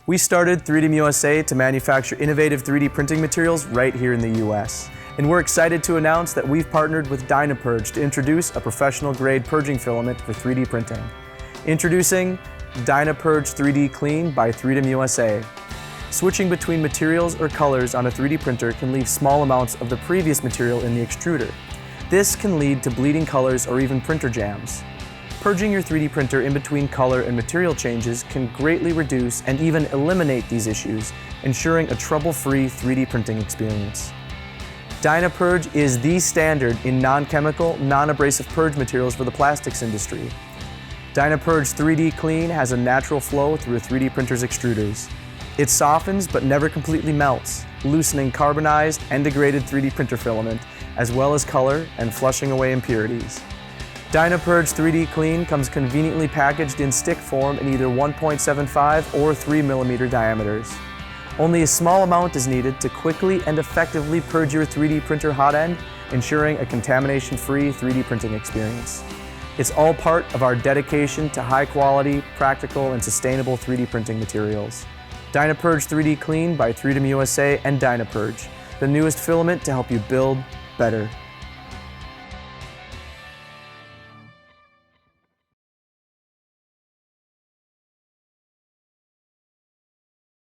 We started 3D USA to manufacture innovative 3D printing materials right here in the US. And we're excited to announce that we've partnered with Dyna Purge to introduce a professional-grade purging filament for 3D printing. Introducing Dyna Purge 3D Clean by 3D USA. Switching between materials or colors on a 3D printer can leave small amounts of the previous material in the extruder. This can lead to bleeding colors or even printer jams. Purging your 3D printer in between color and material changes can greatly reduce and even eliminate these issues, ensuring a trouble-free 3D printing experience. Dyna Purge is the standard in non-chemical, non-abrasive purge materials for the plastics industry. Dyna Purge 3D Clean has a natural flow through a 3D printer's extruders. It softens but never completely melts, loosening carbonized and degraded 3D printer filament, as well as color and flushing away impurities. Dyna Purge 3D Clean comes conveniently packaged in stick form in either 1.75 or 3mm diameters. Only a small amount is needed to quickly and effectively purge your 3D printer hot end, ensuring a contamination-free 3D printing experience. It's all part of our dedication to high-quality, practical, and sustainable 3D printing materials. Dyna Purge 3D Clean by 3D USA and Dyna Purge, the newest filament to help you build better.